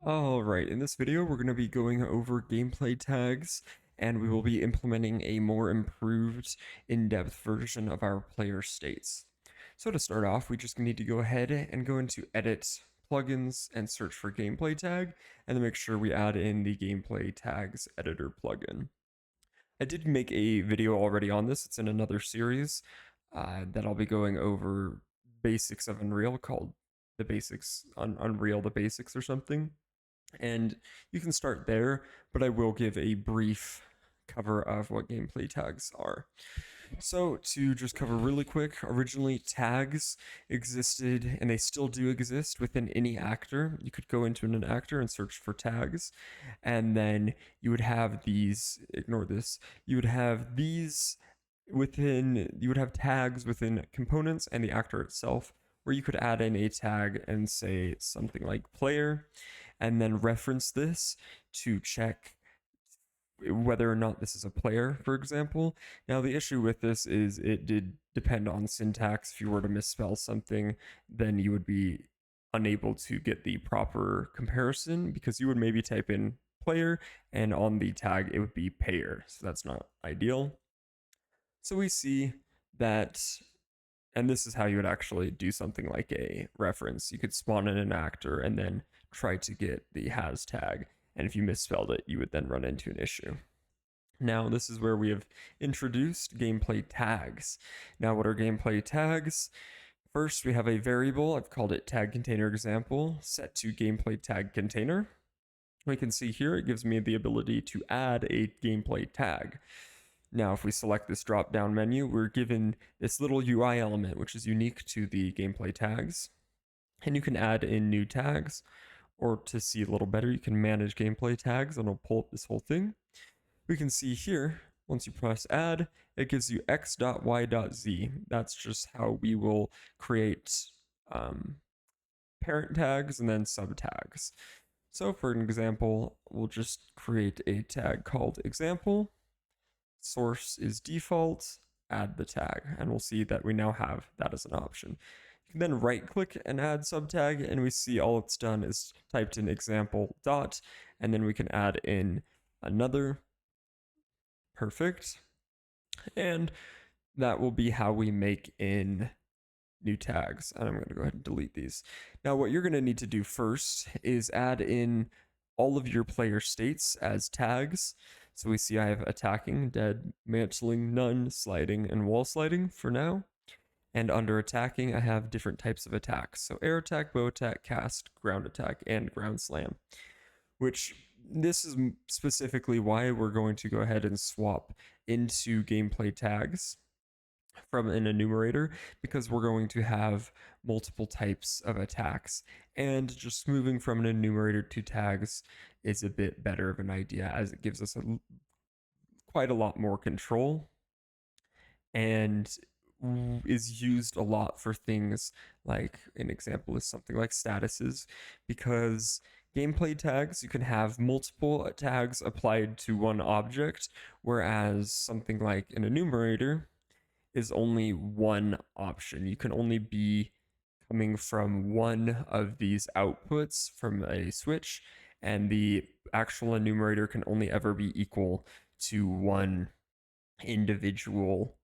Alright, in this video we're going to be going over gameplay tags, and we will be implementing a more improved, in-depth version of our player states. So to start off, we just need to go ahead and go into Edit, Plugins, and search for Gameplay Tag, and then make sure we add in the Gameplay Tags Editor plugin. I did make a video already on this. It's in another series that I'll be going over basics of Unreal, called the basics, Unreal the basics or something, and you can start there, but I will give a brief cover of what gameplay tags are. So to just cover really quick, originally tags existed, and they still do exist within any actor. You could go into an actor and search for tags, and then you would have these, ignore this, you would have these you would have tags within components and the actor itself, where you could add in a tag and say something like player, and then reference this to check whether or not this is a player, for example. Now, the issue with this is it did depend on syntax. If you were to misspell something, then you would be unable to get the proper comparison, because you would maybe type in player and on the tag it would be payer. So that's not ideal. So we see that, and this is how you would actually do something like a reference. You could spawn in an actor and then try to get the has tag, and if you misspelled it, you would then run into an issue. Now, this is where we have introduced gameplay tags. Now, what are gameplay tags? First, we have a variable, I've called it tag container example, set to gameplay tag container. We can see here it gives me the ability to add a gameplay tag. Now, if we select this drop down menu, we're given this little UI element, which is unique to the gameplay tags. And you can add in new tags, or to see a little better, you can manage gameplay tags, and I'll pull up this whole thing. We can see here, once you press add, it gives you x.y.z. That's just how we will create parent tags and then sub tags. So for an example, we'll just create a tag called example. Source is default, add the tag, and we'll see that we now have that as an option. You can then right click and add subtag, and we see all it's done is typed in example dot, and then we can add in another. Perfect. And that will be how we make in new tags. And I'm going to go ahead and delete these. Now, what you're going to need to do first is add in all of your player states as tags. So we see I have attacking, dead, mantling, none, sliding, and wall sliding for now. And under attacking, I have different types of attacks. So air attack, bow attack, cast, ground attack, and ground slam. Which, this is specifically why we're going to go ahead and swap into gameplay tags from an enumerator, because we're going to have multiple types of attacks, and just moving from an enumerator to tags is a bit better of an idea, as it gives us quite a lot more control, and is used a lot for things like, an example is something like statuses, because gameplay tags, you can have multiple tags applied to one object, whereas something like an enumerator is only one option. You can only be coming from one of these outputs from a switch, and the actual enumerator can only ever be equal to one individual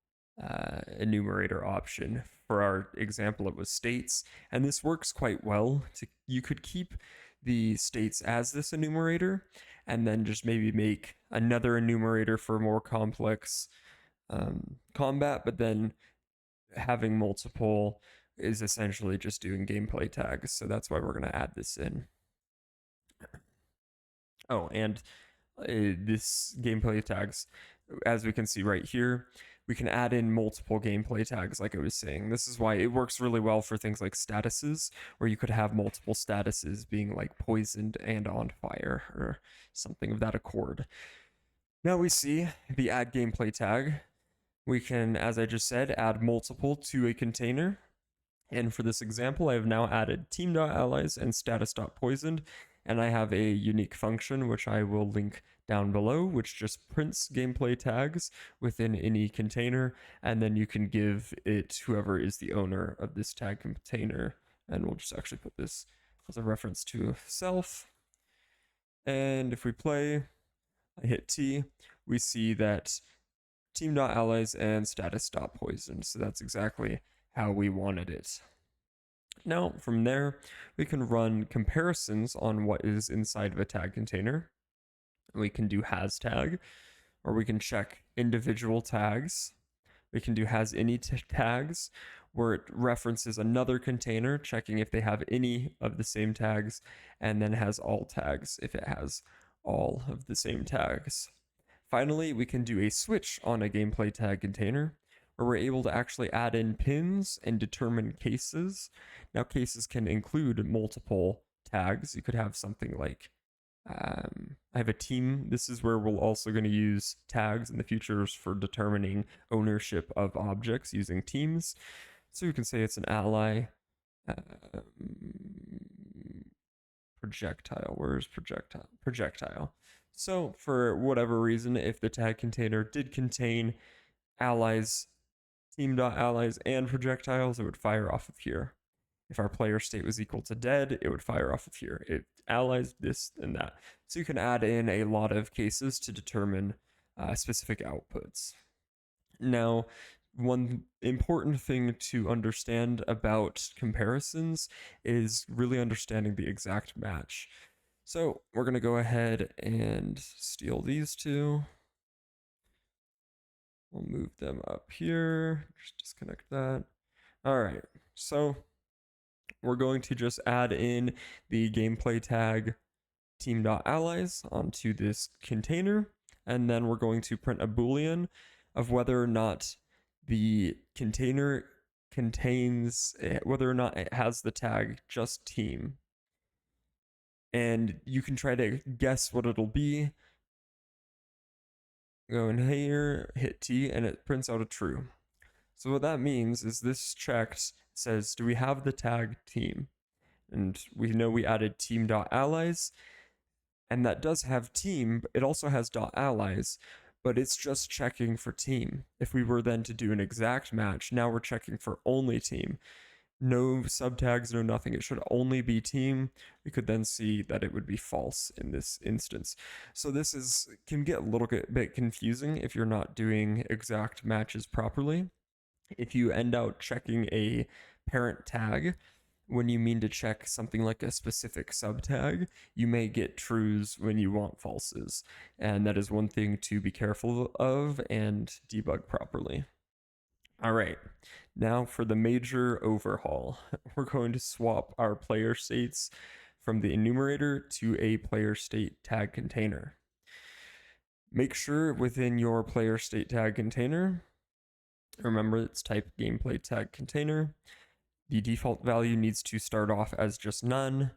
enumerator option. For our example, it was states, and this works quite well. You could keep the states as this enumerator, and then just maybe make another enumerator for more complex combat, but then having multiple is essentially just doing gameplay tags. So that's why we're going to add this in. Oh, and this gameplay tags, as we can see right here, we can add in multiple gameplay tags, like I was saying. This is why it works really well for things like statuses, where you could have multiple statuses being like poisoned and on fire, or something of that accord. Now we see the add gameplay tag. We can, as I just said, add multiple to a container. And for this example, I have now added team.allies and status.poisoned, and I have a unique function which I will link down below, which just prints gameplay tags within any container, and then you can give it whoever is the owner of this tag container. And we'll just actually put this as a reference to self. And if we play, I hit T, we see that team.allies and status.poison. So that's exactly how we wanted it. Now, from there, we can run comparisons on what is inside of a tag container. We can do has tag, or we can check individual tags. We can do has any tags, where it references another container, checking if they have any of the same tags, and then has all tags if it has all of the same tags. Finally, we can do a switch on a gameplay tag container, where we're able to actually add in pins and determine cases. Now, cases can include multiple tags. You could have something like I have a team. This is where we're also going to use tags in the futures for determining ownership of objects using teams. So you can say it's an ally projectile. Where's projectile? Projectile. So for whatever reason, if the tag container did contain allies, team.allies, and projectiles, it would fire off of here. If our player state was equal to dead, it would fire off of here. It allies this and that. So you can add in a lot of cases to determine specific outputs. Now, one important thing to understand about comparisons is really understanding the exact match. So we're going to go ahead and steal these two. We'll move them up here. Just disconnect that. All right. So we're going to just add in the gameplay tag team.allies onto this container, and then we're going to print a boolean of whether or not the container contains, whether or not it has the tag just team. And you can try to guess what it'll be. Go in here, hit T, and it prints out a true. So what that means is this checked says, do we have the tag team? And we know we added team.allies, and that does have team, but it also has .allies, but it's just checking for team. If we were then to do an exact match, now we're checking for only team. No subtags, no nothing. It should only be team. We could then see that it would be false in this instance. So this can get a little bit confusing if you're not doing exact matches properly. If you end out checking a parent tag, when you mean to check something like a specific subtag, you may get trues when you want falses. And that is one thing to be careful of and debug properly. All right, now for the major overhaul. We're going to swap our player states from the enumerator to a player state tag container. Make sure within your player state tag container, remember it's type gameplay tag container, the default value needs to start off as just none,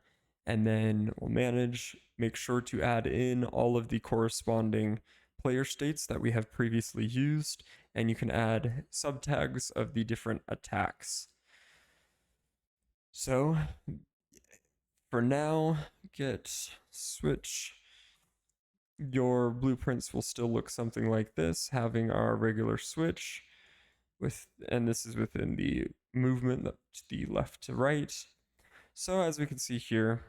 and then we'll manage, make sure to add in all of the corresponding player states that we have previously used, and you can add subtags of the different attacks. So for now, get switch. Your blueprints will still look something like this, having our regular switch and this is within the movement the left to right. So as we can see here,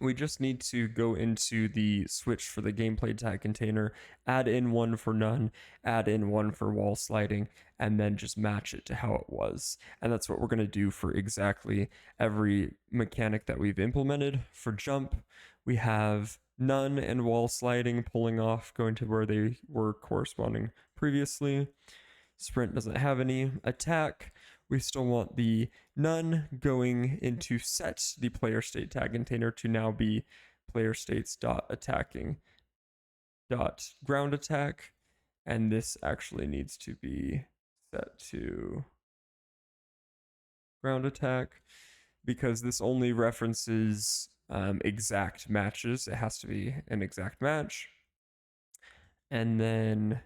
we just need to go into the switch for the gameplay tag container, add in one for none, add in one for wall sliding, and then just match it to how it was. And that's what we're going to do for exactly every mechanic that we've implemented. For jump, we have none and wall sliding pulling off, going to where they were corresponding previously. Sprint doesn't have any. Attack, we still want the none going into set the player state tag container to now be player states dot attacking dot ground attack, and this actually needs to be set to ground attack because this only references exact matches. It has to be an exact match. And then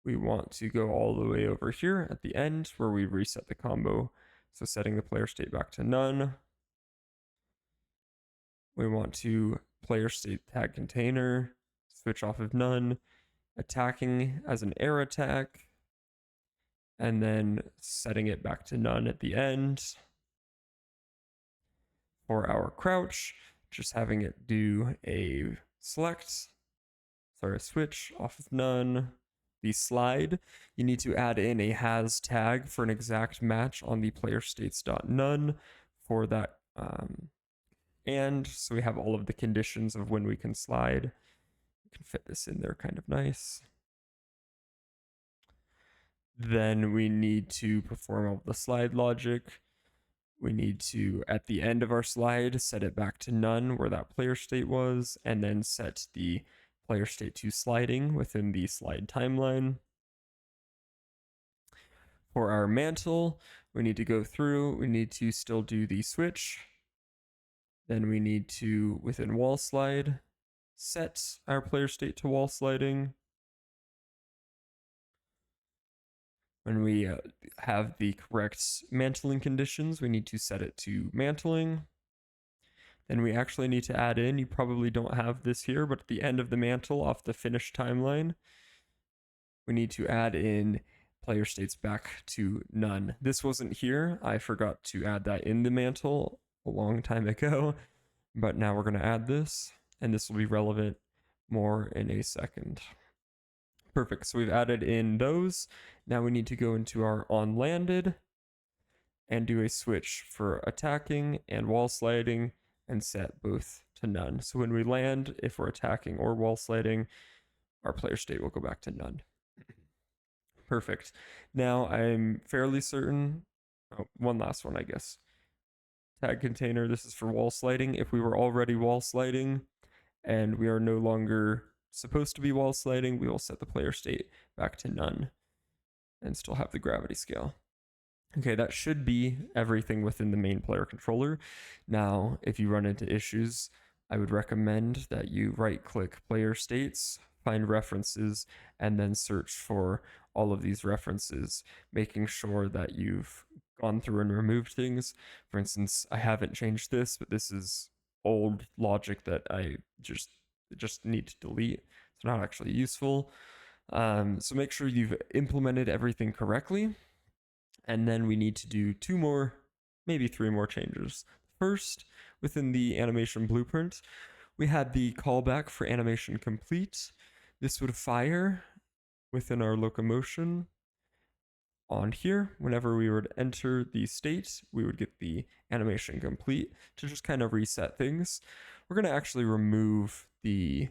we want to go all the way over here at the end where we reset the combo. So setting the player state back to none. We want to player state tag container, switch off of none, attacking as an air attack, and then setting it back to none at the end. For our crouch, just having it do a switch off of none. The slide, you need to add in a has tag for an exact match on the playerstates.none for that. And so we have all of the conditions of when we can slide. We can fit this in there kind of nice. Then we need to perform all the slide logic. We need to, at the end of our slide, set it back to none where that player state was, and then set the player state to sliding within the slide timeline. For our mantle, we need to go through, we need to still do the switch. Then we need to, within wall slide, set our player state to wall sliding. When we have the correct mantling conditions, we need to set it to mantling. Then we actually need to add in, you probably don't have this here, but at the end of the mantle off the finish timeline, we need to add in player states back to none. This wasn't here. I forgot to add that in the mantle a long time ago, but now we're going to add this, and this will be relevant more in a second. Perfect. So we've added in those. Now we need to go into our on landed and do a switch for attacking and wall sliding and set both to none. So when we land, if we're attacking or wall sliding, our player state will go back to none. Perfect. Now I'm fairly certain, one last one, I guess. Tag container, this is for wall sliding. If we were already wall sliding and we are no longer supposed to be wall sliding, we will set the player state back to none and still have the gravity scale. Okay, that should be everything within the main player controller. Now, if you run into issues, I would recommend that you right-click player states, find references, and then search for all of these references, making sure that you've gone through and removed things. For instance, I haven't changed this, but this is old logic that I just need to delete. It's not actually useful. So make sure you've implemented everything correctly. And then we need to do 2 more, maybe 3 more changes. First, within the animation blueprint, we had the callback for animation complete. This would fire within our locomotion on here. Whenever we would enter the state, we would get the animation complete to just kind of reset things. We're going to actually remove the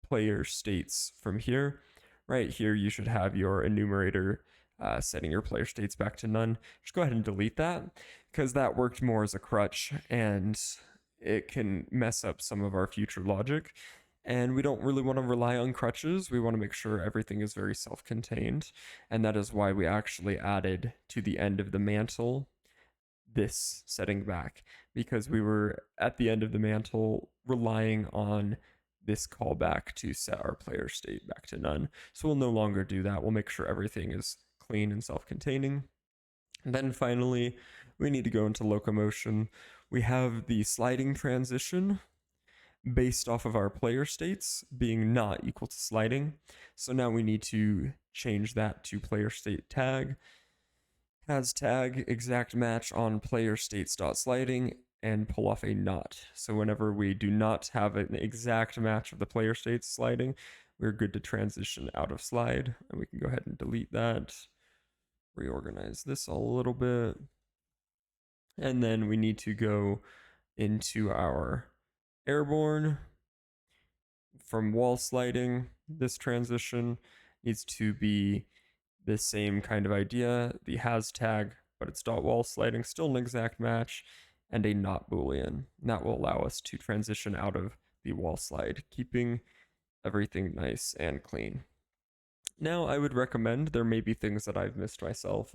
player states from here. Right here, you should have your enumerator setting your player states back to none. Just go ahead and delete that because that worked more as a crutch and it can mess up some of our future logic. And we don't really want to rely on crutches. We want to make sure everything is very self-contained. And that is why we actually added to the end of the mantle this setting back, because we were at the end of the mantle relying on this callback to set our player state back to none. So we'll no longer do that. We'll make sure everything is clean and self-containing. And then finally, we need to go into locomotion. We have the sliding transition based off of our player states being not equal to sliding. So now we need to change that to player state tag. Has tag exact match on player states.sliding and pull off a not. So whenever we do not have an exact match of the player states sliding, we're good to transition out of slide. And we can go ahead and delete that. Reorganize this all a little bit. And then we need to go into our airborne. From wall sliding, this transition needs to be the same kind of idea. The has tag, but it's dot wall sliding, still an exact match, and a not boolean. And that will allow us to transition out of the wall slide, keeping everything nice and clean. Now, I would recommend, there may be things that I've missed myself.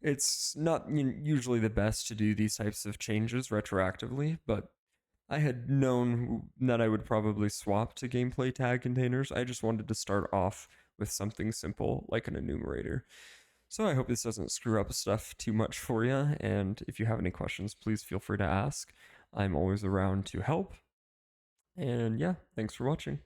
It's not usually the best to do these types of changes retroactively, but I had known that I would probably swap to gameplay tag containers. I just wanted to start off with something simple like an enumerator. So I hope this doesn't screw up stuff too much for you, and if you have any questions, please feel free to ask. I'm always around to help. And yeah, thanks for watching.